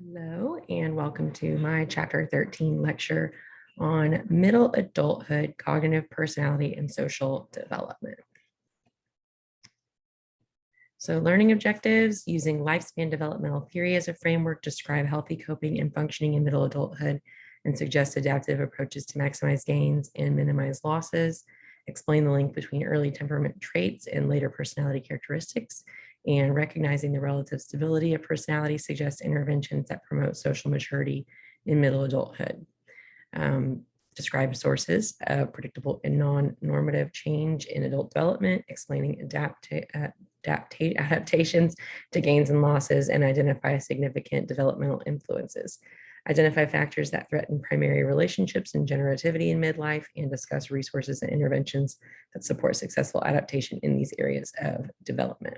Hello, and welcome to my Chapter 13 lecture on middle adulthood, cognitive personality, and social development. So learning objectives using lifespan developmental theory as a framework describe healthy coping and functioning in middle adulthood and suggest adaptive approaches to maximize gains and minimize losses, explain the link between early temperament traits and later personality characteristics, and recognizing the relative stability of personality suggests interventions that promote social maturity in middle adulthood. Describe sources of predictable and non-normative change in adult development, explaining adaptations to gains and losses, and identify significant developmental influences. Identify factors that threaten primary relationships and generativity in midlife, and discuss resources and interventions that support successful adaptation in these areas of development.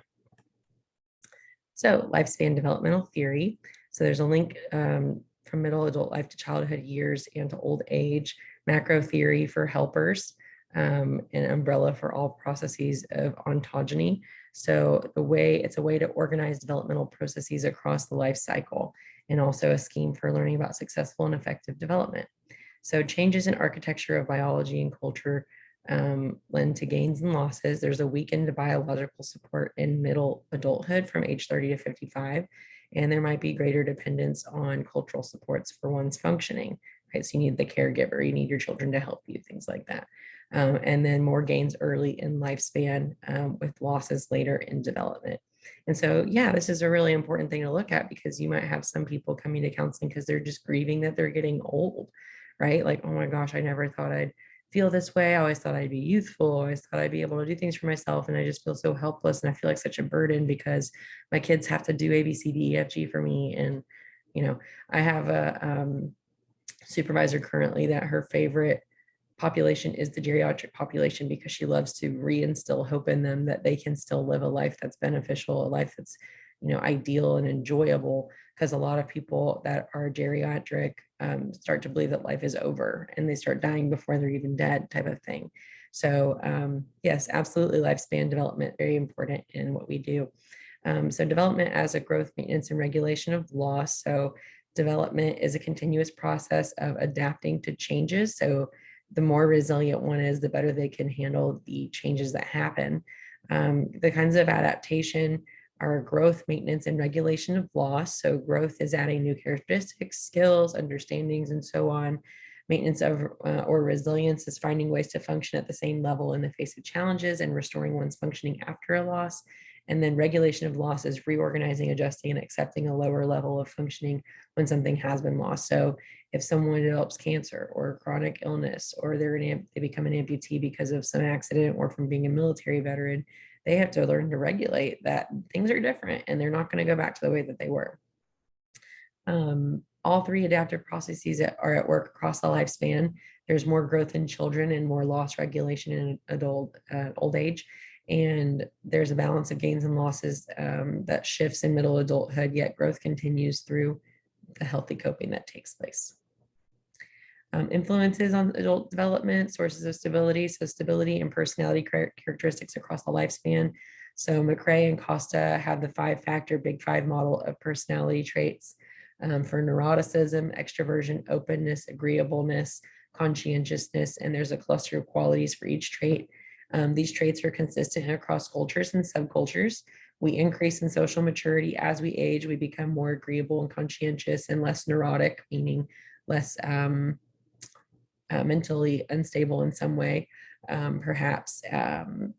So lifespan developmental theory. So there's a link from middle adult life to childhood years and to old age, macro theory for helpers, an umbrella for all processes of ontogeny. So it's a way to organize developmental processes across the life cycle, and also a scheme for learning about successful and effective development. So changes in architecture of biology and culture lend to gains and losses. There's a weakened biological support in middle adulthood from age 30 to 55, and there might be greater dependence on cultural supports for one's functioning, right? So you need the caregiver, you need your children to help you, things like that. And then more gains early in lifespan with losses later in development. And so, yeah, this is a really important thing to look at, because you might have some people coming to counseling because they're just grieving that they're getting old, right? Like, oh my gosh, I never thought I'd feel this way. I always thought I'd be youthful. I always thought I'd be able to do things for myself. And I just feel so helpless. And I feel like such a burden because my kids have to do A, B, C, D, E, F, G for me. And, I have a supervisor currently that her favorite population is the geriatric population, because she loves to reinstill hope in them that they can still live a life that's beneficial, a life that's, ideal and enjoyable. Because a lot of people that are geriatric start to believe that life is over and they start dying before they're even dead, type of thing. So yes, absolutely, lifespan development, very important in what we do. So development as a growth, maintenance, and regulation of loss. So development is a continuous process of adapting to changes. So the more resilient one is, the better they can handle the changes that happen. The kinds of adaptation are growth, maintenance, and regulation of loss. So growth is adding new characteristics, skills, understandings, and so on. Maintenance of or resilience is finding ways to function at the same level in the face of challenges and restoring one's functioning after a loss. And then regulation of loss is reorganizing, adjusting, and accepting a lower level of functioning when something has been lost. So if someone develops cancer or chronic illness, or they become an amputee because of some accident or from being a military veteran, they have to learn to regulate that things are different and they're not going to go back to the way that they were. All three adaptive processes are at work across the lifespan. There's more growth in children and more loss regulation in adult old age. And there's a balance of gains and losses that shifts in middle adulthood, yet growth continues through the healthy coping that takes place. Influences on adult development, sources of stability. So stability and personality characteristics across the lifespan. So McRae and Costa have the 5-factor Big 5 model of personality traits for neuroticism, extroversion, openness, agreeableness, conscientiousness, and there's a cluster of qualities for each trait. These traits are consistent across cultures and subcultures. We increase in social maturity as we age. We become more agreeable and conscientious and less neurotic, meaning less mentally unstable in some way, perhaps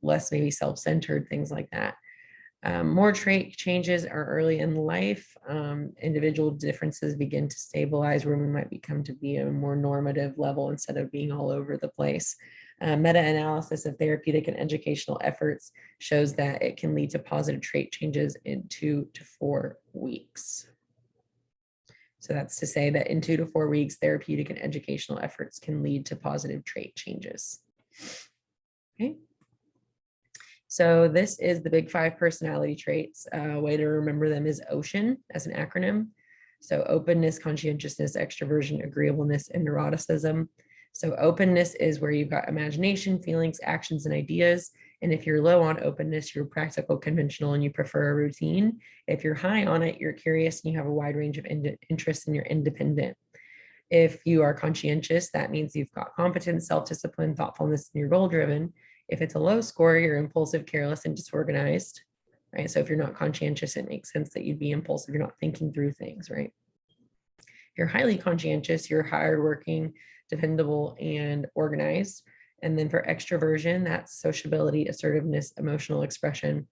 less maybe self-centered, things like that. More trait changes are early in life. Individual differences begin to stabilize, where we might become to be a more normative level instead of being all over the place. Meta-analysis of therapeutic and educational efforts shows that it can lead to positive trait changes in 2 to 4 weeks. So that's to say that in 2 to 4 weeks, therapeutic and educational efforts can lead to positive trait changes. Okay. So this is the Big 5 personality traits. A way to remember them is OCEAN as an acronym. So openness, conscientiousness, extroversion, agreeableness, and neuroticism. So openness is where you've got imagination, feelings, actions, and ideas. And if you're low on openness, you're practical, conventional, and you prefer a routine. If you're high on it, you're curious and you have a wide range of interests and you're independent. If you are conscientious, that means you've got competence, self-discipline, thoughtfulness, and you're goal-driven. If it's a low score, you're impulsive, careless, and disorganized, right? So if you're not conscientious, it makes sense that you'd be impulsive. You're not thinking through things, right? If you're highly conscientious, you're hardworking, dependable, and organized. And then for extroversion, that's sociability, assertiveness, emotional expression.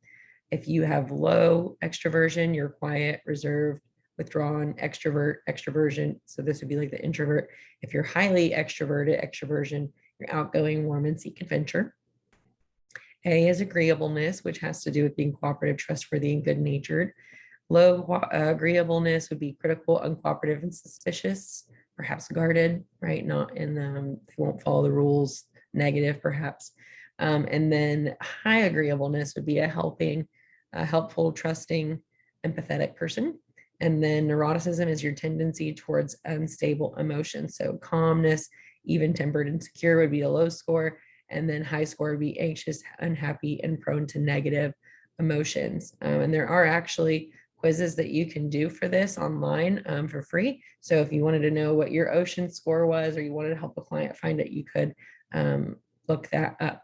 If you have low extroversion, you're quiet, reserved, withdrawn, extroversion. So this would be like the introvert. If you're highly extroverted, extroversion, you're outgoing, warm, and seek adventure. A is agreeableness, which has to do with being cooperative, trustworthy, and good-natured. Low agreeableness would be critical, uncooperative, and suspicious, perhaps guarded, right? Not in they won't follow the rules, negative, perhaps. And then high agreeableness would be a helpful, trusting, empathetic person. And then neuroticism is your tendency towards unstable emotions. So calmness, even-tempered, and secure would be a low score. And then high score would be anxious, unhappy, and prone to negative emotions. And there are actually quizzes that you can do for this online for free. So if you wanted to know what your ocean score was, or you wanted to help a client find it, you could look that up.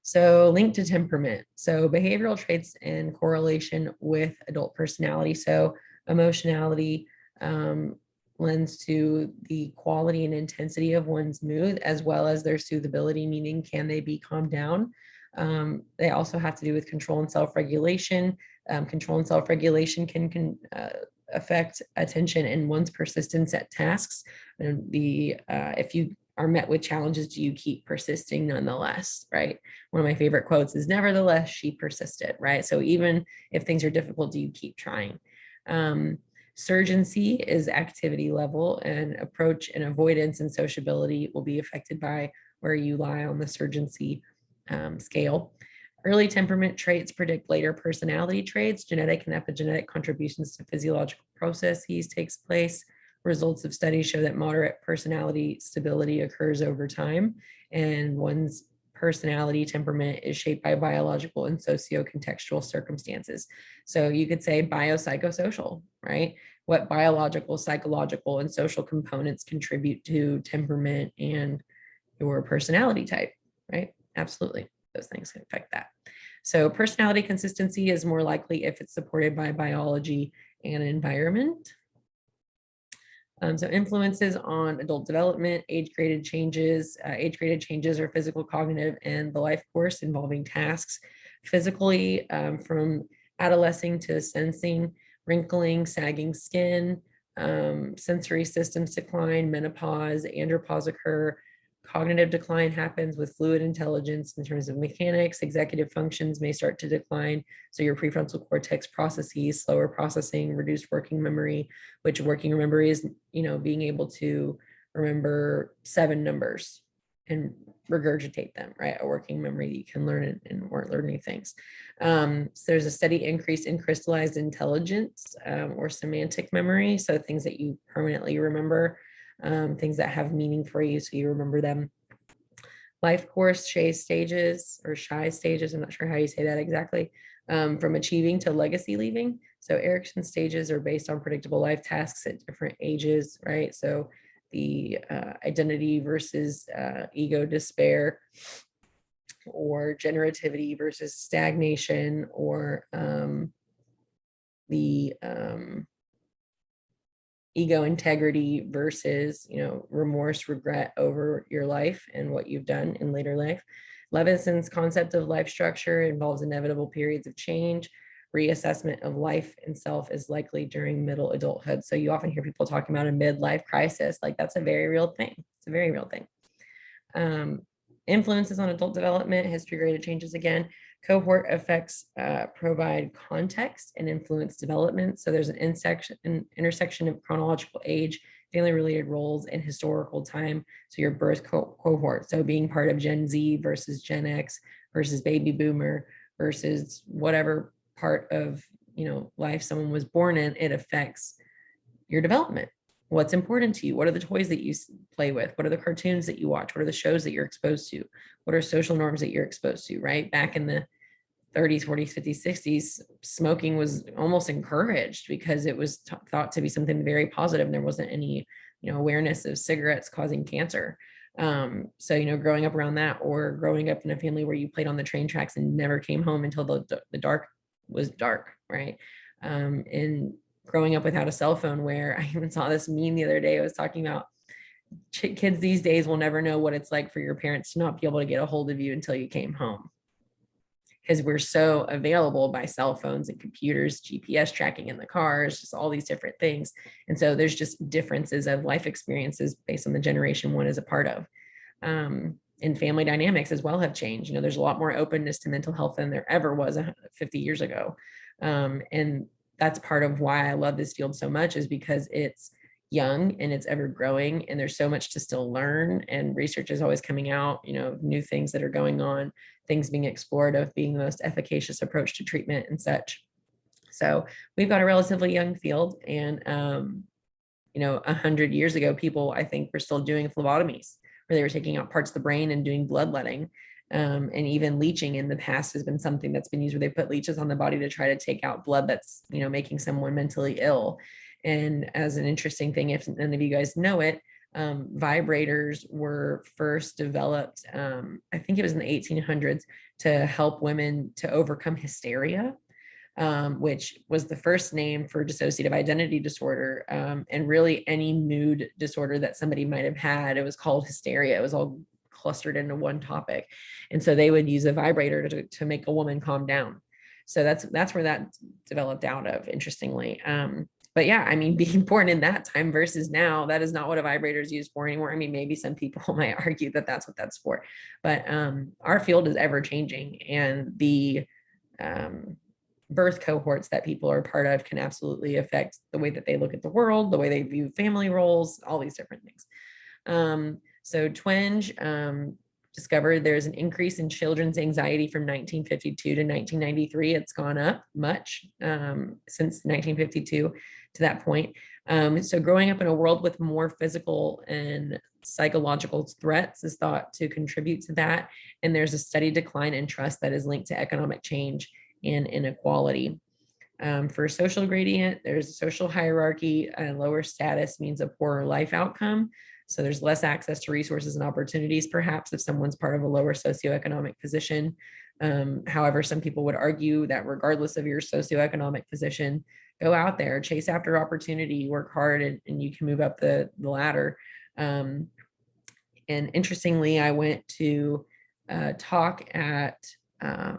So linked to temperament. So behavioral traits and correlation with adult personality. So emotionality lends to the quality and intensity of one's mood, as well as their soothability, meaning can they be calmed down? They also have to do with control and self-regulation. Control and self-regulation can affect attention and one's persistence at tasks. And if you are met with challenges, do you keep persisting nonetheless, right? One of my favorite quotes is, nevertheless, she persisted, right? So even if things are difficult, do you keep trying? Surgency is activity level, and approach and avoidance and sociability will be affected by where you lie on the surgency scale. Early temperament traits predict later personality traits. Genetic and epigenetic contributions to physiological processes takes place. Results of studies show that moderate personality stability occurs over time, and one's personality temperament is shaped by biological and socio-contextual circumstances. So you could say biopsychosocial, right? What biological, psychological, and social components contribute to temperament and your personality type, right? Absolutely. Those things can affect that. So personality consistency is more likely if it's supported by biology and environment. So influences on adult development, age-graded changes. Age-graded changes are physical, cognitive, and the life course involving tasks. Physically, from adolescing to sensing, wrinkling, sagging skin, sensory systems decline, menopause, andropause occur. Cognitive decline happens with fluid intelligence in terms of mechanics. Executive functions may start to decline. So your prefrontal cortex processes, slower processing, reduced working memory, which working memory is, being able to remember 7 numbers and regurgitate them, right? A working memory that you can learn and learn new things. So there's a steady increase in crystallized intelligence or semantic memory. So things that you permanently remember. Things that have meaning for you, so you remember them. Life course, shy stages, I'm not sure how you say that exactly, from achieving to legacy leaving. So Erickson stages are based on predictable life tasks at different ages, right? So the identity versus ego despair, or generativity versus stagnation, or the ego integrity versus, remorse, regret over your life and what you've done in later life. Levinson's concept of life structure involves inevitable periods of change. Reassessment of life and self is likely during middle adulthood. So you often hear people talking about a midlife crisis. Like, that's a very real thing. It's a very real thing. Influences on adult development, history graded changes again. Cohort effects provide context and influence development. So there's an intersection of chronological age, family-related roles, and historical time. So your birth cohort, so being part of Gen Z versus Gen X versus baby boomer versus whatever part of life someone was born in, it affects your development, What's important to you? What are the toys that you play with? What are the cartoons that you watch? What are the shows that you're exposed to? What are social norms that you're exposed to, right? Back in the 30s, 40s, 50s, 60s, smoking was almost encouraged because it was thought to be something very positive, and there wasn't any, awareness of cigarettes causing cancer. So, growing up around that, or growing up in a family where you played on the train tracks and never came home until the dark was dark, right? And growing up without a cell phone, where I even saw this meme the other day. I was talking about kids these days will never know what it's like for your parents to not be able to get a hold of you until you came home, because we're so available by cell phones and computers, GPS tracking in the cars, just all these different things. And so there's just differences of life experiences based on the generation one is a part of. And family dynamics as well have changed. There's a lot more openness to mental health than there ever was 50 years ago. And that's part of why I love this field so much, is because it's young and it's ever growing, and there's so much to still learn, and research is always coming out, new things that are going on, things being explored of being the most efficacious approach to treatment and such. So we've got a relatively young field, and 100 years ago, people, I think, were still doing phlebotomies, where they were taking out parts of the brain and doing bloodletting. And even leeching in the past has been something that's been used, where they put leeches on the body to try to take out blood that's, making someone mentally ill. And as an interesting thing, if none of you guys know it, vibrators were first developed, I think it was in the 1800s, to help women to overcome hysteria, which was the first name for dissociative identity disorder, and really any mood disorder that somebody might have had. It was called hysteria. It was all clustered into one topic. And so they would use a vibrator to make a woman calm down. So that's where that developed out of, interestingly. But yeah, I mean, being born in that time versus now, that is not what a vibrator is used for anymore. I mean, maybe some people might argue that that's what that's for, but our field is ever changing, and the birth cohorts that people are part of can absolutely affect the way that they look at the world, the way they view family roles, all these different things. So Twenge discovered there's an increase in children's anxiety from 1952 to 1993. It's gone up much since 1952 to that point. So growing up in a world with more physical and psychological threats is thought to contribute to that. And there's a steady decline in trust that is linked to economic change and inequality. For social gradient, there's a social hierarchy, and lower status means a poorer life outcome. So there's less access to resources and opportunities, perhaps, if someone's part of a lower socioeconomic position. However, some people would argue that regardless of your socioeconomic position, go out there, chase after opportunity, work hard, and you can move up the ladder. And interestingly, I went to talk at, I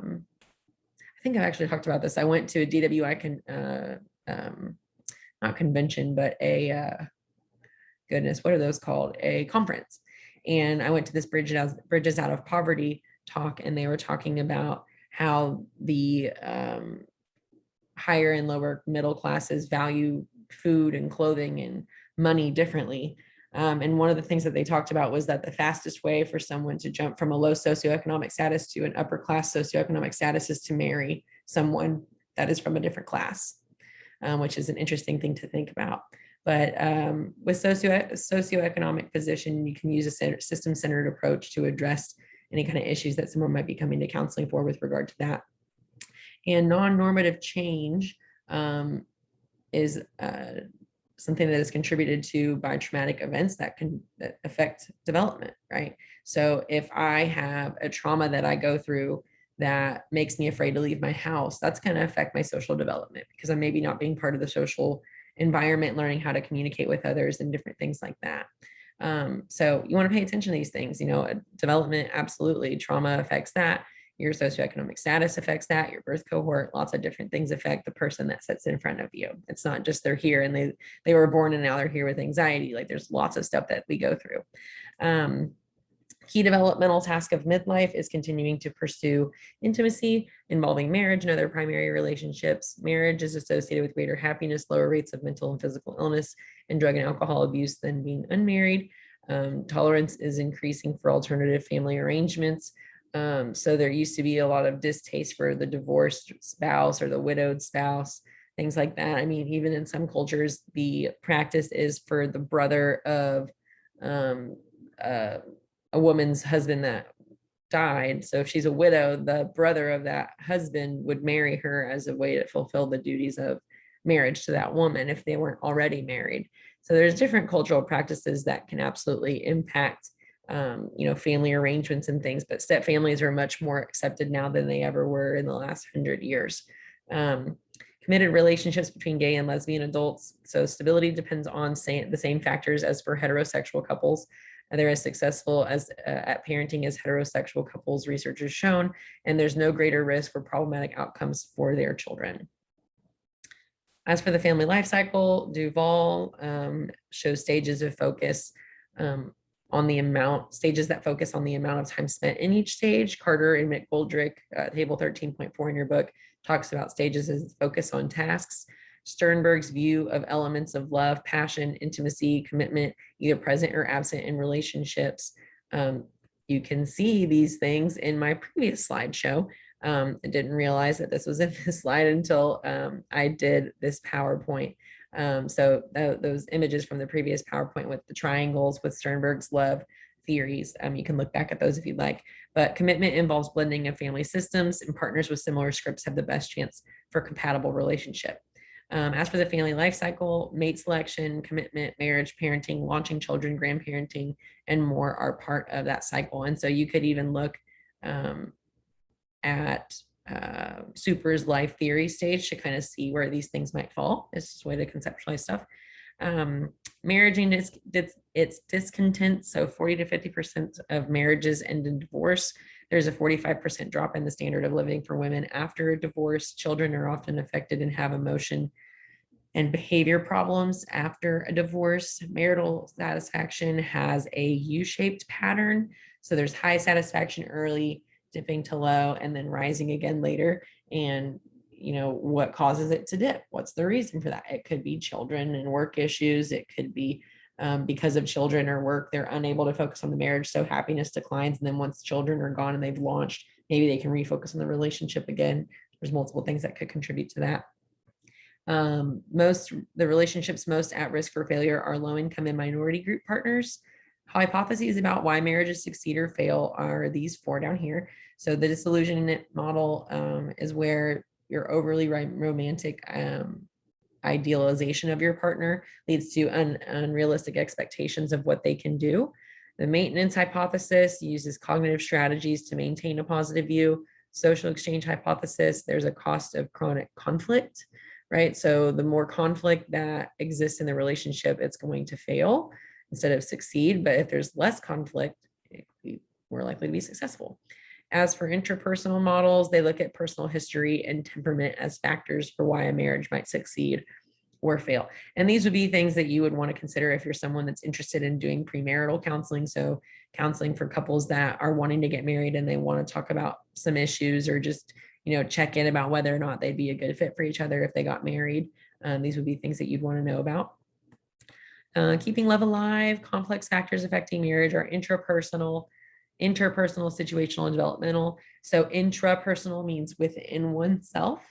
think I've actually talked about this. I went to a DWI, not convention, but a, goodness, what are those called? A conference. And I went to this Bridges Out of Poverty talk, and they were talking about how the higher and lower middle classes value food and clothing and money differently. And one of the things that they talked about was that the fastest way for someone to jump from a low socioeconomic status to an upper class socioeconomic status is to marry someone that is from a different class, which is an interesting thing to think about. But with socioeconomic position, you can use a system-centered approach to address any kind of issues that someone might be coming to counseling for with regard to that. And non-normative change is something that is contributed to by traumatic events that affect development, right? So if I have a trauma that I go through that makes me afraid to leave my house, that's going to affect my social development, because I'm maybe not being part of the social environment, learning how to communicate with others and different things like that. So you want to pay attention to these things. Development, absolutely. Trauma affects that. Your socioeconomic status affects that. Your birth cohort, lots of different things affect the person that sits in front of you. It's not just they're here and they were born and now they're here with anxiety. Like, there's lots of stuff that we go through. Key developmental task of midlife is continuing to pursue intimacy involving marriage and other primary relationships. Marriage is associated with greater happiness, lower rates of mental and physical illness, and drug and alcohol abuse than being unmarried. Tolerance is increasing for alternative family arrangements. So there used to be a lot of distaste for the divorced spouse or the widowed spouse. things like that. I mean, even in some cultures, the practice is for the brother of um, uh, a woman's husband that died. So if she's a widow, the brother of that husband would marry her as a way to fulfill the duties of marriage to that woman if they weren't already married. So there's different cultural practices that can absolutely impact family arrangements and things, but step families are much more accepted now than they ever were in the last 100 years. Committed relationships between gay and lesbian adults. So stability depends on the same factors as for heterosexual couples. They're as successful as at parenting as heterosexual couples, research has shown, and there's no greater risk for problematic outcomes for their children. As for the family life cycle, Duval shows stages of focus on the amount, stages that focus on the amount of time spent in each stage. Carter and McGoldrick, table 13.4 in your book, talks about stages as focus on tasks. Sternberg's view of elements of love, passion, intimacy, commitment, either present or absent in relationships. You can see these things in my previous slideshow. I didn't realize that this was in this slide until I did this PowerPoint. Those images from the previous PowerPoint with the triangles with Sternberg's love theories, you can look back at those if you'd like. But commitment involves blending of family systems, and partners with similar scripts have the best chance for compatible relationship. As for the family life cycle, mate selection, commitment, marriage, parenting, launching children, grandparenting, and more are part of that cycle. And so you could even look at Super's life theory stage to kind of see where these things might fall. It's just a way to conceptualize stuff. Marriage and its discontent. So 40 to 50% of marriages end in divorce. There's a 45% drop in the standard of living for women after a divorce. Children are often affected and have emotion and behavior problems after a divorce. Marital satisfaction has a U-shaped pattern. So there's high satisfaction early, dipping to low, and then rising again later. And what causes it to dip? What's the reason for that? It could be children and work issues. It could be because of children or work, they're unable to focus on the marriage, so happiness declines. And then once children are gone and they've launched, maybe they can refocus on the relationship again. There's multiple things that could contribute to that. The relationships most at risk for failure are low-income and minority group partners. Hypotheses about why marriages succeed or fail are these four down here. So the disillusionment model is where your overly romantic idealization of your partner leads to unrealistic expectations of what they can do. The maintenance hypothesis uses cognitive strategies to maintain a positive view. Social exchange hypothesis, there's a cost of chronic conflict, right? So the more conflict that exists in the relationship, it's going to fail instead of succeed. But if there's less conflict, it could be more likely to be successful. As for interpersonal models, they look at personal history and temperament as factors for why a marriage might succeed or fail. And these would be things that you would want to consider if you're someone that's interested in doing premarital counseling. So counseling for couples that are wanting to get married and they want to talk about some issues or just, check in about whether or not they'd be a good fit for each other if they got married. These would be things that you'd want to know about. Keeping love alive, complex factors affecting marriage are interpersonal, situational, and developmental. So intrapersonal means within oneself.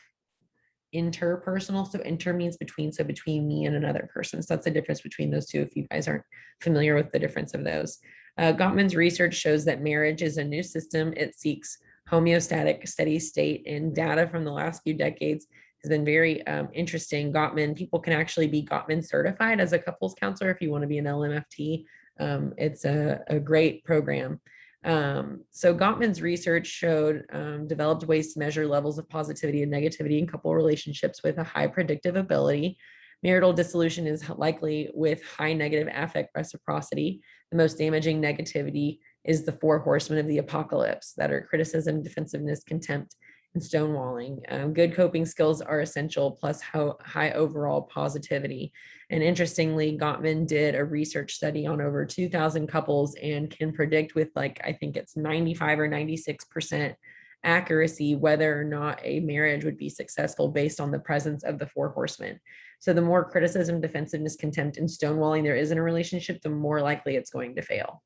Interpersonal, so inter means between, so between me and another person. So that's the difference between those two if you guys aren't familiar with the difference of those. Gottman's research shows that marriage is a new system. It seeks homeostatic steady state, and data from the last few decades has been very interesting. People can actually be Gottman certified as a couples counselor if you want to be an LMFT. It's a great program. So Gottman's research showed developed ways to measure levels of positivity and negativity in couple relationships with a high predictive ability. Marital dissolution is likely with high negative affect reciprocity. The most damaging negativity is the four horsemen of the apocalypse that are criticism, defensiveness, contempt, and stonewalling. Good coping skills are essential, plus high overall positivity. And interestingly, Gottman did a research study on over 2,000 couples and can predict with I think it's 95 or 96% accuracy whether or not a marriage would be successful based on the presence of the four horsemen. So the more criticism, defensiveness, contempt, and stonewalling there is in a relationship, the more likely it's going to fail.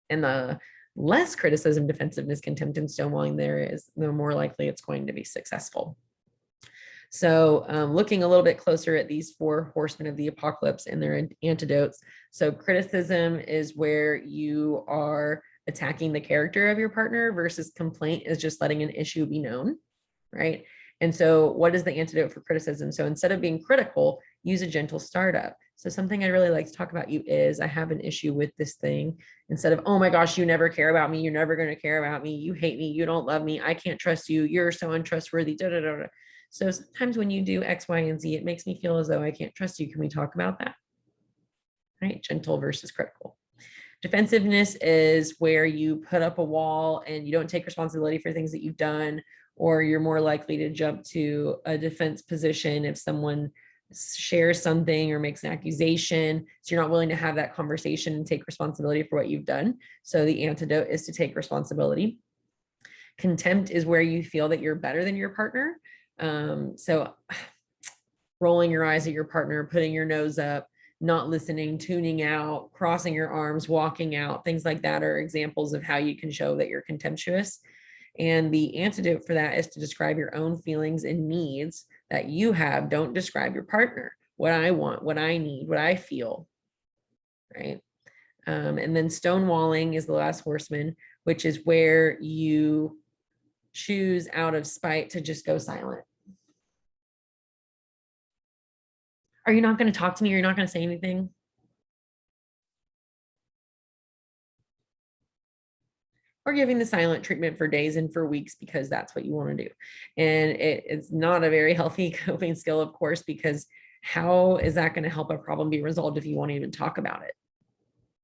And the less criticism, defensiveness, contempt, and stonewalling there is, the more likely it's going to be successful. So looking a little bit closer at these 4 horsemen of the apocalypse and their antidotes. So criticism is where you are attacking the character of your partner, versus complaint is just letting an issue be known, right? And so what is the antidote for criticism? So instead of being critical, use a gentle startup. So something I really like to talk about you is, I have an issue with this thing. Instead of, oh my gosh, you never care about me. You're never going to care about me. You hate me. You don't love me. I can't trust you. You're so untrustworthy. Da, da, da, da. So sometimes when you do X, Y, and Z, it makes me feel as though I can't trust you. Can we talk about that? Right? Gentle versus critical. Defensiveness is where you put up a wall and you don't take responsibility for things that you've done, or you're more likely to jump to a defense position if someone shares something or makes an accusation. So you're not willing to have that conversation and take responsibility for what you've done. So the antidote is to take responsibility. Contempt is where you feel that you're better than your partner. So rolling your eyes at your partner, putting your nose up, not listening, tuning out, crossing your arms, walking out, things like that are examples of how you can show that you're contemptuous. And the antidote for that is to describe your own feelings and needs that you have. Don't describe your partner. What I want, what I need, what I feel, right? And then stonewalling is the last horseman, which is where you choose out of spite to just go silent. Are you not going to talk to me? Or you're not going to say anything? Or giving the silent treatment for days and for weeks because that's what you want to do. And it's not a very healthy coping skill, of course, because how is that going to help a problem be resolved if you won't even talk about it?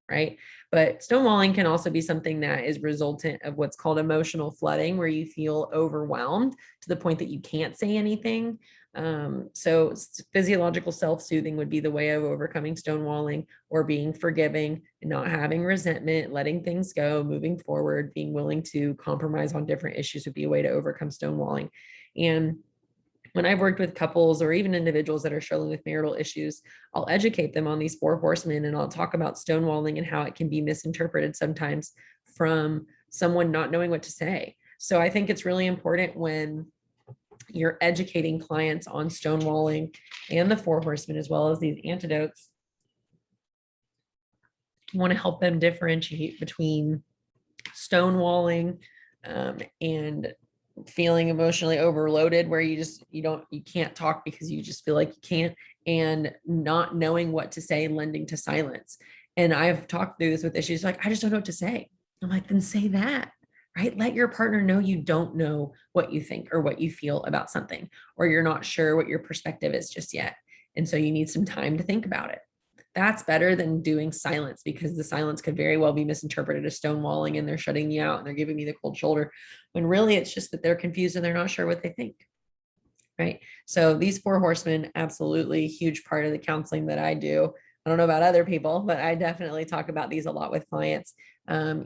Right? But stonewalling can also be something that is resultant of what's called emotional flooding, where you feel overwhelmed to the point that you can't say anything. So physiological self-soothing would be the way of overcoming stonewalling, or being forgiving and not having resentment, letting things go, moving forward, being willing to compromise on different issues would be a way to overcome stonewalling. And when I've worked with couples or even individuals that are struggling with marital issues, I'll educate them on these 4 horsemen, and I'll talk about stonewalling and how it can be misinterpreted sometimes from someone not knowing what to say. So I think it's really important when you're educating clients on stonewalling and the 4 horsemen, as well as these antidotes, you want to help them differentiate between stonewalling and feeling emotionally overloaded, where you can't talk because you just feel like you can't, and not knowing what to say, lending to silence. And I've talked through this with issues like, I just don't know what to say. I'm like, then say that, right? Let your partner know you don't know what you think or what you feel about something, or you're not sure what your perspective is just yet. And so you need some time to think about it. That's better than doing silence, because the silence could very well be misinterpreted as stonewalling and they're shutting me out and they're giving me the cold shoulder, when really it's just that they're confused and they're not sure what they think, right? So these 4 horsemen, absolutely huge part of the counseling that I do. I don't know about other people, but I definitely talk about these a lot with clients.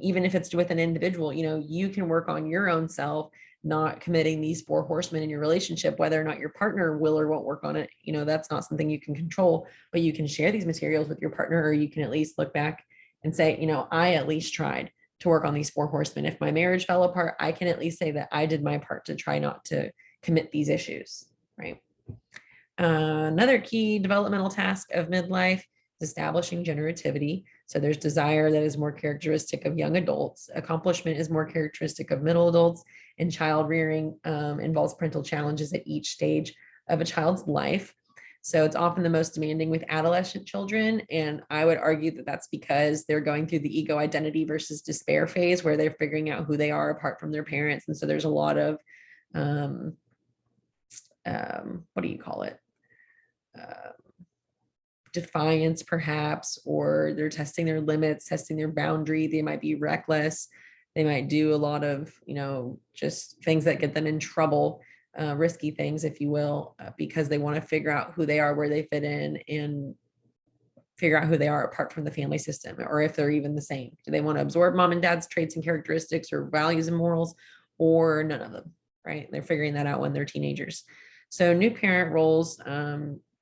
Even if it's with an individual, you can work on your own self, not committing these 4 horsemen in your relationship. Whether or not your partner will or won't work on it, that's not something you can control, but you can share these materials with your partner, or you can at least look back and say, I at least tried to work on these 4 horsemen. If my marriage fell apart, I can at least say that I did my part to try not to commit these issues, right? Another key developmental task of midlife is establishing generativity. So there's desire that is more characteristic of young adults. Accomplishment is more characteristic of middle adults. And child rearing involves parental challenges at each stage of a child's life. So it's often the most demanding with adolescent children. And I would argue that that's because they're going through the ego identity versus despair phase, where they're figuring out who they are apart from their parents. And so there's a lot of, what do you call it? Defiance, perhaps, or they're testing their limits, testing their boundary. They might be reckless. They might do a lot of, just things that get them in trouble, risky things, if you will, because they want to figure out who they are, where they fit in, and figure out who they are apart from the family system, or if they're even the same. Do they want to absorb mom and dad's traits and characteristics or values and morals, or none of them, right? They're figuring that out when they're teenagers. So new parent roles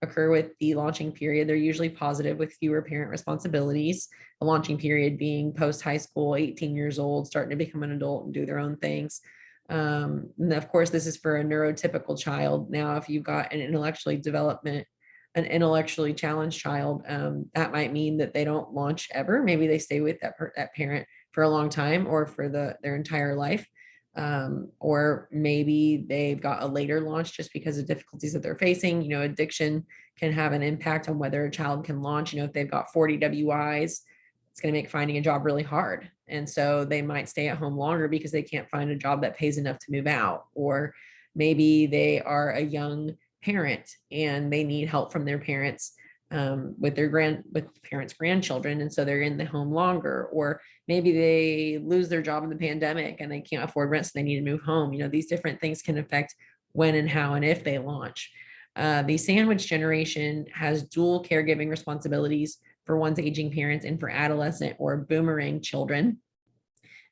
occur with the launching period. They're usually positive with fewer parent responsibilities. The launching period being post high school, 18 years old, starting to become an adult and do their own things. And of course, this is for a neurotypical child. Now, if you've got an intellectually challenged child, that might mean that they don't launch ever. Maybe they stay with that parent for a long time or for their entire life. Or maybe they've got a later launch just because of difficulties that they're facing. You know, addiction can have an impact on whether a child can launch. You know, if they've got 40 WIs, it's going to make finding a job really hard. And so they might stay at home longer because they can't find a job that pays enough to move out. Or maybe they are a young parent and they need help from their parents with parents' grandchildren, and so they're in the home longer. Or maybe they lose their job in the pandemic and they can't afford rent, so they need to move home. You know, these different things can affect when and how and if they launch. The sandwich generation has dual caregiving responsibilities for one's aging parents and for adolescent or boomerang children.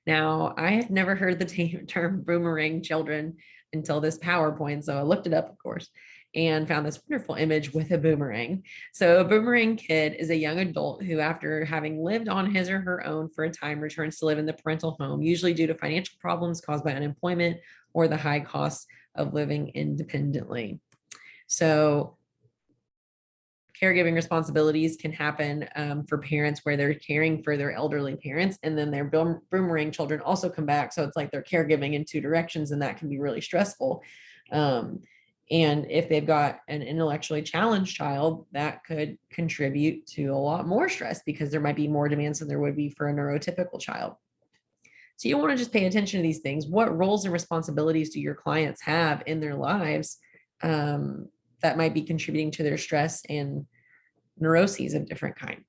Now, I had never heard the term boomerang children until this PowerPoint, so I looked it up, of course, and found this wonderful image with a boomerang. So a boomerang kid is a young adult who, after having lived on his or her own for a time, returns to live in the parental home, usually due to financial problems caused by unemployment or the high costs of living independently. So caregiving responsibilities can happen for parents where they're caring for their elderly parents, and then their boomerang children also come back. So it's like they're caregiving in two directions, and that can be really stressful. And if they've got an intellectually challenged child, that could contribute to a lot more stress because there might be more demands than there would be for a neurotypical child. So you want to just pay attention to these things. What roles and responsibilities do your clients have in their lives that might be contributing to their stress and neuroses of different kind?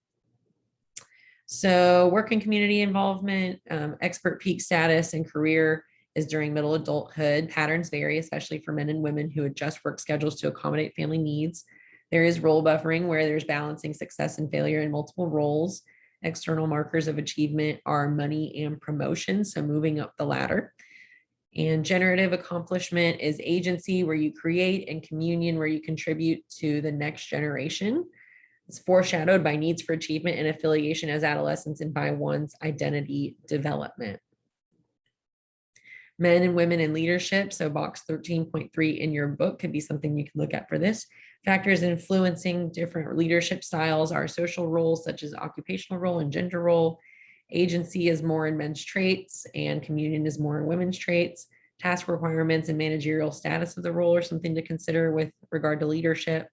So work and community involvement, expert peak status and career is during middle adulthood. Patterns vary, especially for men and women who adjust work schedules to accommodate family needs. There is role buffering, where there's balancing success and failure in multiple roles. External markers of achievement are money and promotion, so moving up the ladder. And generative accomplishment is agency, where you create, and communion, where you contribute to the next generation. It's foreshadowed by needs for achievement and affiliation as adolescents and by one's identity development. Men and women in leadership, so box 13.3 in your book could be something you can look at for this. Factors influencing different leadership styles are social roles such as occupational role and gender role. Agency is more in men's traits and communion is more in women's traits. Task requirements and managerial status of the role are something to consider with regard to leadership.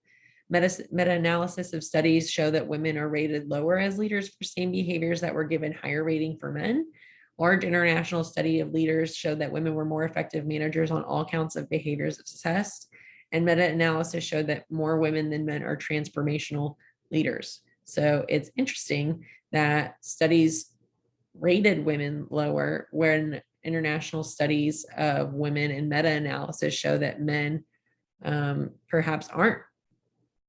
Meta-analysis of studies show that women are rated lower as leaders for same behaviors that were given higher rating for men. Large international study of leaders showed that women were more effective managers on all counts of behaviors assessed. And meta-analysis showed that more women than men are transformational leaders. So it's interesting that studies rated women lower when international studies of women and meta-analysis show that men perhaps aren't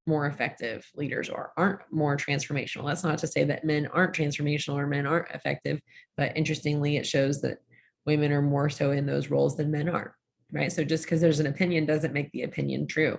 more effective leaders or aren't more transformational. That's not to say that men aren't transformational or men aren't effective, but interestingly, it shows that women are more so in those roles than men are, right? So just because there's an opinion doesn't make the opinion true.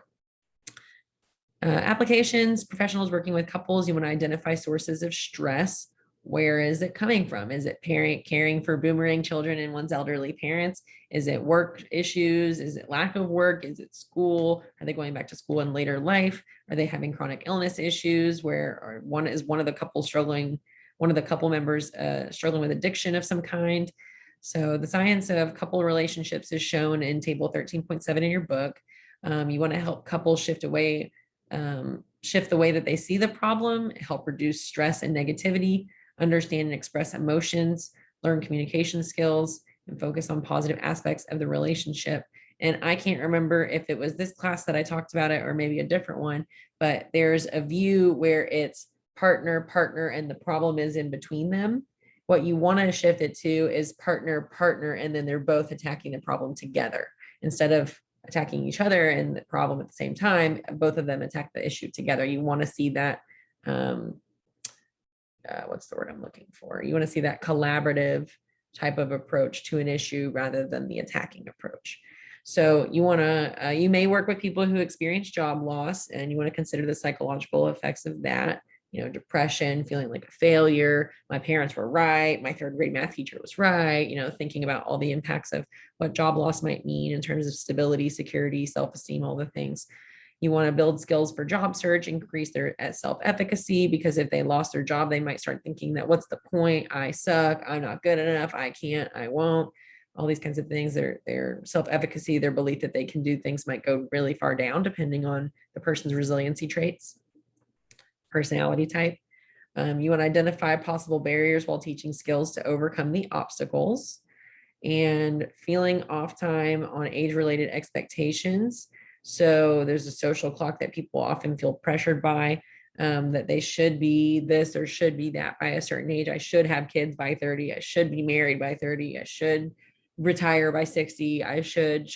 Applications, professionals working with couples, you want to identify sources of stress. Where is it coming from? Is it caring for boomerang children and one's elderly parents? Is it work issues? Is it lack of work? Is it school? Are they going back to school in later life? Are they having chronic illness issues where one of the couple members struggling with addiction of some kind? So the science of couple relationships is shown in table 13.7 in your book. You want to help couples shift the way that they see the problem, help reduce stress and negativity, understand and express emotions, learn communication skills, and focus on positive aspects of the relationship. And I can't remember if it was this class that I talked about it or maybe a different one, but there's a view where it's partner, and the problem is in between them. What you want to shift it to is partner, and then they're both attacking the problem together. Instead of attacking each other and the problem at the same time, both of them attack the issue together. You want to see that what's the word I'm looking for? You want to see that collaborative type of approach to an issue rather than the attacking approach. So you want to, you may work with people who experience job loss, and you want to consider the psychological effects of that. depression, feeling like a failure. My parents were right. My third grade math teacher was right. Thinking about all the impacts of what job loss might mean in terms of stability, security, self-esteem, all the things. You want to build skills for job search, increase their self-efficacy, because if they lost their job, they might start thinking that what's the point? I suck. I'm not good enough. I can't. I won't. All these kinds of things. Their self-efficacy, their belief that they can do things might go really far down depending on the person's resiliency traits, personality type. You want to identify possible barriers while teaching skills to overcome the obstacles, and feeling off time on age-related expectations. So there's a social clock that people often feel pressured by, that they should be this or should be that by a certain age. I should have kids by 30. I should be married by 30. I should retire by 60. I should.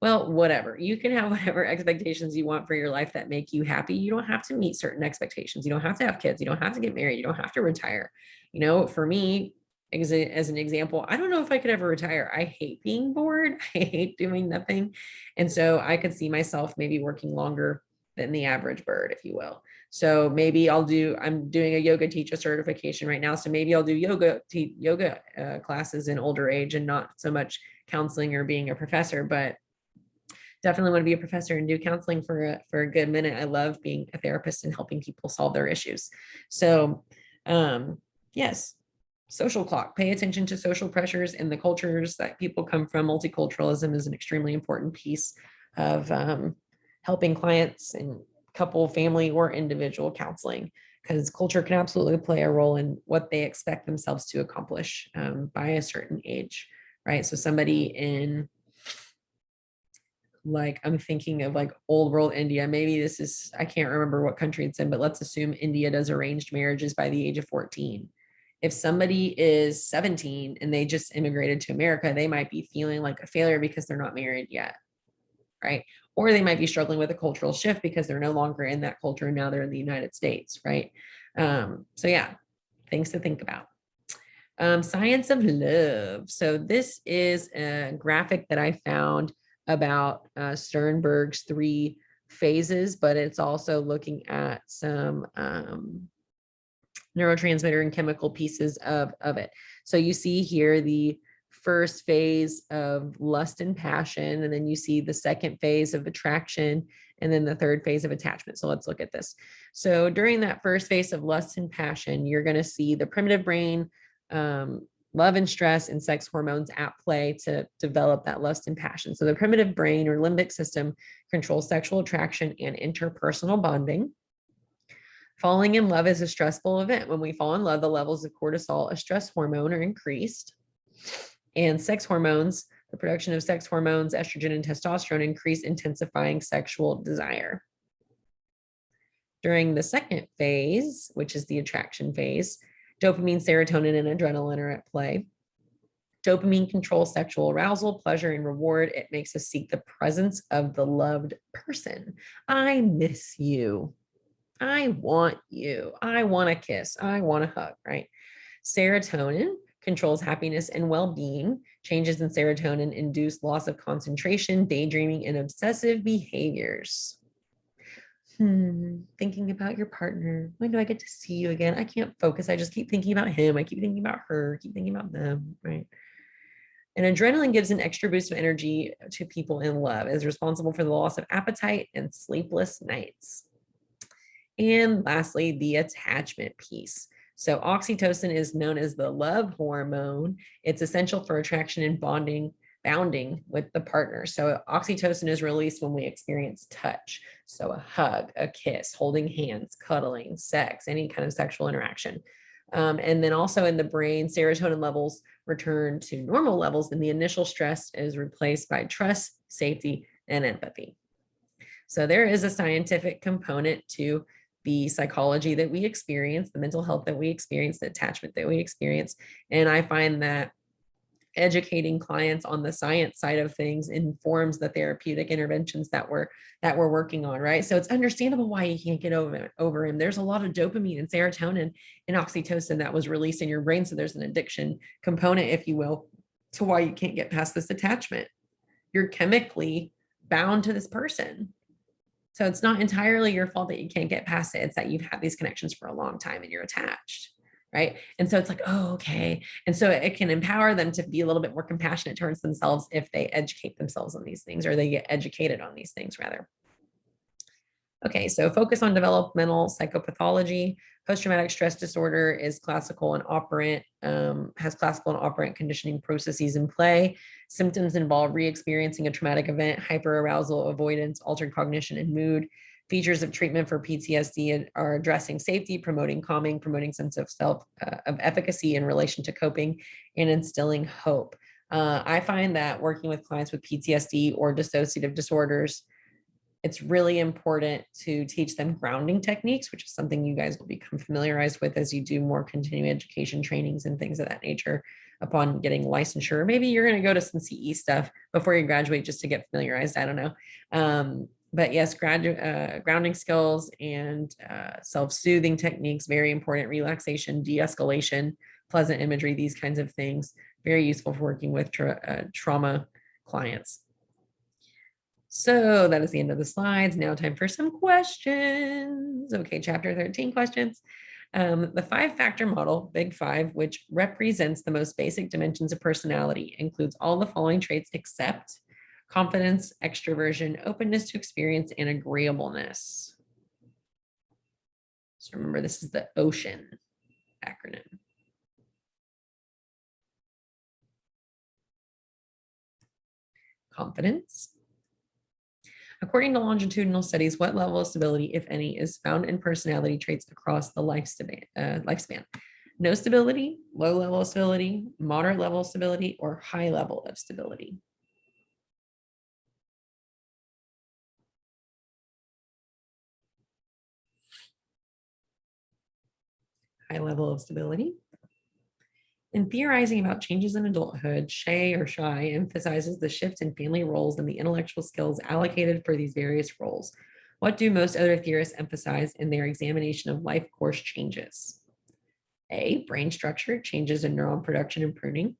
Well, whatever. You can have whatever expectations you want for your life that make you happy. You don't have to meet certain expectations. You don't have to have kids. You don't have to get married. You don't have to retire. For me, as an example, I don't know if I could ever retire. I hate being bored. I hate doing nothing. And so I could see myself maybe working longer than the average bird, if you will. So maybe I'm doing a yoga teacher certification right now. So maybe I'll do yoga classes in older age and not so much counseling or being a professor, but definitely want to be a professor and do counseling for a good minute. I love being a therapist and helping people solve their issues. So, yes, social clock, pay attention to social pressures and the cultures that people come from. Multiculturalism is an extremely important piece of helping clients in couple, family, or individual counseling, because culture can absolutely play a role in what they expect themselves to accomplish by a certain age, right? So somebody in, like, I'm thinking of like old world India, maybe this is, I can't remember what country it's in, but let's assume India does arranged marriages by the age of 14. If somebody is 17 and they just immigrated to America, they might be feeling like a failure because they're not married yet, right? Or they might be struggling with a cultural shift because they're no longer in that culture and now they're in the United States, right? So yeah, things to think about. Science of love. So this is a graphic that I found about Sternberg's 3 phases, but it's also looking at some neurotransmitter and chemical pieces of it. So you see here the first phase of lust and passion, and then you see the second phase of attraction, and then the third phase of attachment. So let's look at this. So during that first phase of lust and passion, you're going to see the primitive brain, love and stress and sex hormones at play to develop that lust and passion. So the primitive brain or limbic system controls sexual attraction and interpersonal bonding. Falling in love is a stressful event. When we fall in love, the levels of cortisol, a stress hormone, are increased. And sex hormones, the production of sex hormones, estrogen and testosterone, increase, intensifying sexual desire. During the second phase, which is the attraction phase, dopamine, serotonin, and adrenaline are at play. Dopamine controls sexual arousal, pleasure, and reward. It makes us seek the presence of the loved person. I miss you. I want you. I want a kiss. I want a hug, right? Serotonin controls happiness and well-being. Changes in serotonin induce loss of concentration, daydreaming, and obsessive behaviors. Thinking about your partner. When do I get to see you again? I can't focus. I just keep thinking about him. I keep thinking about her, keep thinking about them, right? And adrenaline gives an extra boost of energy to people in love. It is responsible for the loss of appetite and sleepless nights. And lastly, the attachment piece. So oxytocin is known as the love hormone. It's essential for attraction and bounding with the partner. So oxytocin is released when we experience touch. So a hug, a kiss, holding hands, cuddling, sex, any kind of sexual interaction. And then also in the brain, serotonin levels return to normal levels, and the initial stress is replaced by trust, safety, and empathy. So there is a scientific component to the psychology that we experience, the mental health that we experience, the attachment that we experience. And I find that educating clients on the science side of things informs the therapeutic interventions that we're working on, right? So it's understandable why you can't get over him. There's a lot of dopamine and serotonin and oxytocin that was released in your brain. So there's an addiction component, if you will, to why you can't get past this attachment. You're chemically bound to this person. So it's not entirely your fault that you can't get past it. It's that you've had these connections for a long time and you're attached. Right. And so it's like, oh, okay. And so it can empower them to be a little bit more compassionate towards themselves if they educate themselves on these things, or they get educated on these things rather. Okay, so focus on developmental psychopathology. Post-traumatic stress disorder is classical and operant, has classical and operant conditioning processes in play. Symptoms involve re-experiencing a traumatic event, hyperarousal, avoidance, altered cognition, and mood. Features of treatment for PTSD are addressing safety, promoting calming, promoting sense of self, of efficacy in relation to coping, and instilling hope. I find that working with clients with PTSD or dissociative disorders, it's really important to teach them grounding techniques, which is something you guys will become familiarized with as you do more continuing education trainings and things of that nature upon getting licensure. Maybe you're going to go to some CE stuff before you graduate just to get familiarized. I don't know. But yes, grounding skills and self-soothing techniques, very important. Relaxation, de-escalation, pleasant imagery, these kinds of things, very useful for working with trauma clients. So that is the end of the slides. Now time for some questions. Okay, chapter 13 questions. The 5-factor model, Big 5, which represents the most basic dimensions of personality, includes all the following traits except confidence, extroversion, openness to experience, and agreeableness. So remember, this is the OCEAN acronym. Confidence. According to longitudinal studies, what level of stability, if any, is found in personality traits across the lifespan? No stability, low level of stability, moderate level of stability, or high level of stability? High level of stability. In theorizing about changes in adulthood, Shea emphasizes the shift in family roles and the intellectual skills allocated for these various roles. What do most other theorists emphasize in their examination of life course changes? A, brain structure, changes in neuron production and pruning.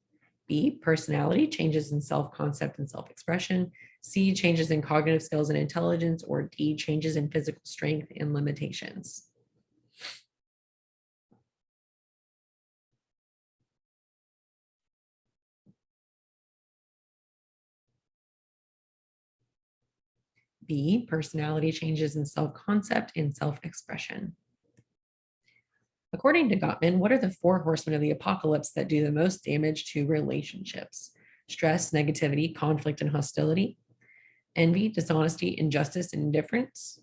B, personality, changes in self-concept and self-expression. C, changes in cognitive skills and intelligence. Or D, changes in physical strength and limitations. B, personality changes in self-concept and self-expression. According to Gottman, what are the 4 horsemen of the apocalypse that do the most damage to relationships? Stress, negativity, conflict, and hostility. Envy, dishonesty, injustice, and indifference.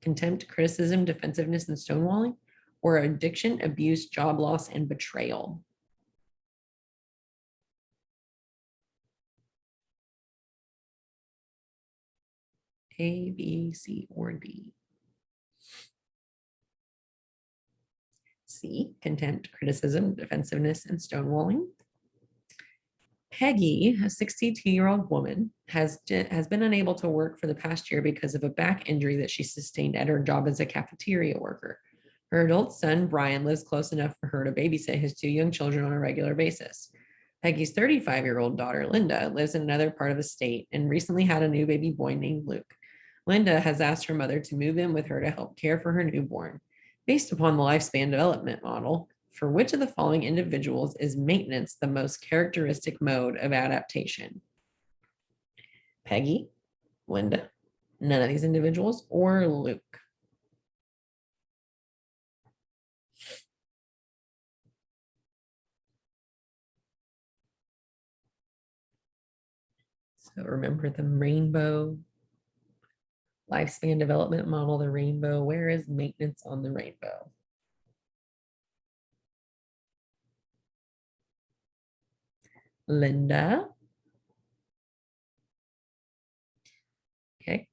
Contempt, criticism, defensiveness, and stonewalling. Or addiction, abuse, job loss, and betrayal. A, B, C, or D. C, contempt, criticism, defensiveness, and stonewalling. Peggy, a 62-year-old woman, has been unable to work for the past year because of a back injury that she sustained at her job as a cafeteria worker. Her adult son, Brian, lives close enough for her to babysit his 2 young children on a regular basis. Peggy's 35-year-old daughter, Linda, lives in another part of the state and recently had a new baby boy named Luke. Linda has asked her mother to move in with her to help care for her newborn. Based upon the lifespan development model, for which of the following individuals is maintenance the most characteristic mode of adaptation? Peggy, Linda, none of these individuals, or Luke? So remember the rainbow lifespan development model, the rainbow. Where is maintenance on the rainbow? Linda. Okay.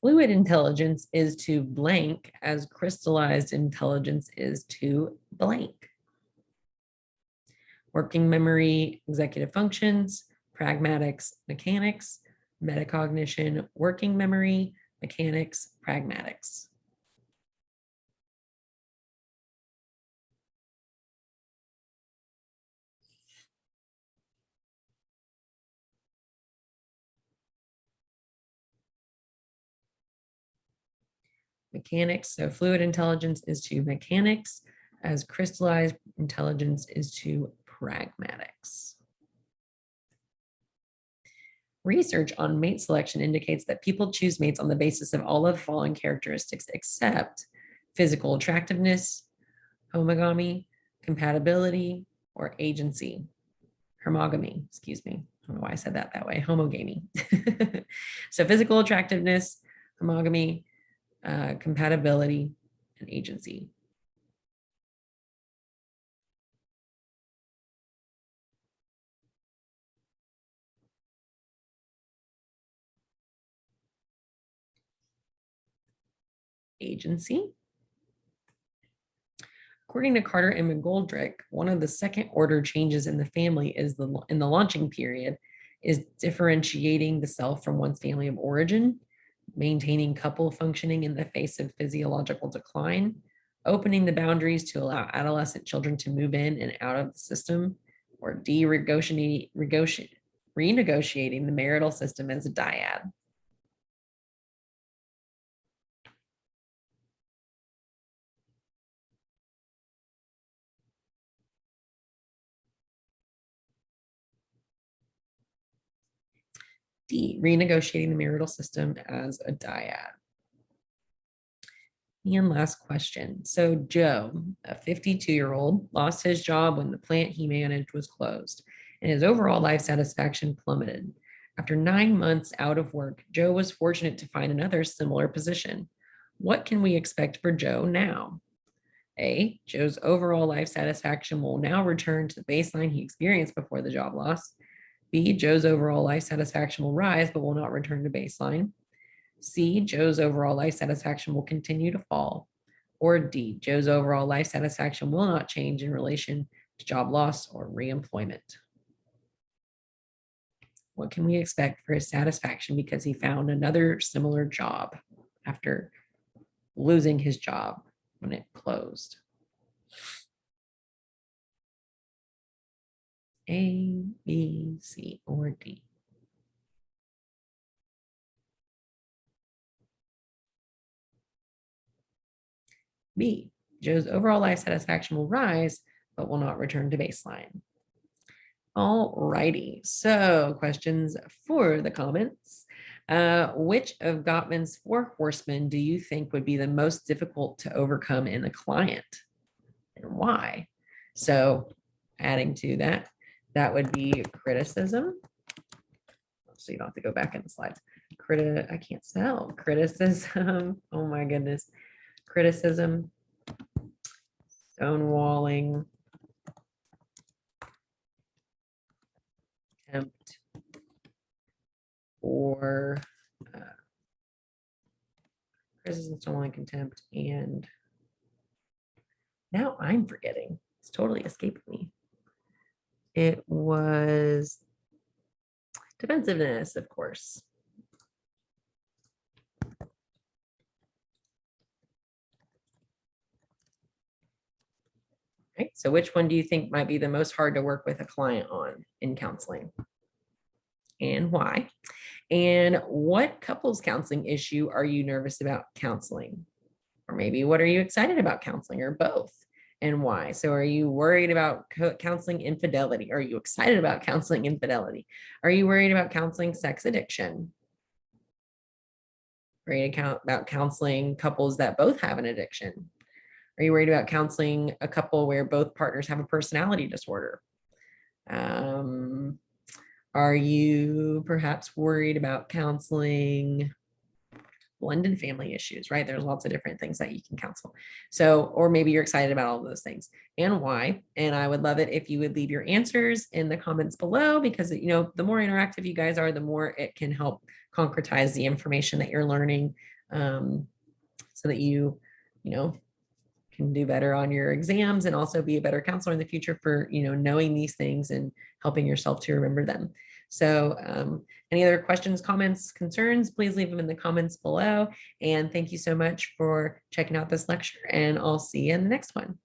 Fluid intelligence is to blank as crystallized intelligence is to blank. Working memory, executive functions, pragmatics, mechanics, metacognition, working memory, mechanics, pragmatics. Mechanics. So fluid intelligence is to mechanics, as crystallized intelligence is to pragmatics. Research on mate selection indicates that people choose mates on the basis of all of the following characteristics except physical attractiveness, homogamy, compatibility, or agency. Homogamy, excuse me. I don't know why I said that way. Homogamy. So physical attractiveness, homogamy, compatibility, and agency. Agency. According to Carter and McGoldrick, one of the second order changes in the family is in the launching period is differentiating the self from one's family of origin, maintaining couple functioning in the face of physiological decline, opening the boundaries to allow adolescent children to move in and out of the system, or renegotiating the marital system as a dyad. D, renegotiating the marital system as a dyad. And last question. So Joe, a 52-year-old, lost his job when the plant he managed was closed, and his overall life satisfaction plummeted. After 9 months out of work, Joe was fortunate to find another similar position. What can we expect for Joe now? A, Joe's overall life satisfaction will now return to the baseline he experienced before the job loss. B, Joe's overall life satisfaction will rise but will not return to baseline. C, Joe's overall life satisfaction will continue to fall. Or D, Joe's overall life satisfaction will not change in relation to job loss or reemployment. What can we expect for his satisfaction because he found another similar job after losing his job when it closed? A, B, C, or D? B, Joe's overall life satisfaction will rise, but will not return to baseline. All righty, so questions for the comments. Which of Gottman's 4 horsemen do you think would be the most difficult to overcome in the client, and why? So adding to that, that would be criticism. So you don't have to go back in the slides. I can't spell. Criticism. Oh my goodness. Criticism, stonewalling, contempt, or criticism, stonewalling, contempt, and now I'm forgetting. It's totally escaped me. It was defensiveness, of course. Right, so which one do you think might be the most hard to work with a client on in counseling? And why? And what couples counseling issue are you nervous about counseling? Or maybe what are you excited about counseling, or both? And why? So are you worried about counseling infidelity? Are you excited about counseling infidelity? Are you worried about counseling sex addiction? Worried about counseling couples that both have an addiction? Are you worried about counseling a couple where both partners have a personality disorder? Are you perhaps worried about counseling blended family issues, right? There's lots of different things that you can counsel. So, or maybe you're excited about all of those things and why. And I would love it if you would leave your answers in the comments below, because, you know, the more interactive you guys are, the more it can help concretize the information that you're learning, so that you know, can do better on your exams and also be a better counselor in the future for, you know, knowing these things and helping yourself to remember them. So any other questions, comments, concerns, please leave them in the comments below. And thank you so much for checking out this lecture, and I'll see you in the next one.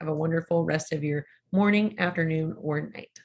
Have a wonderful rest of your morning, afternoon, or night.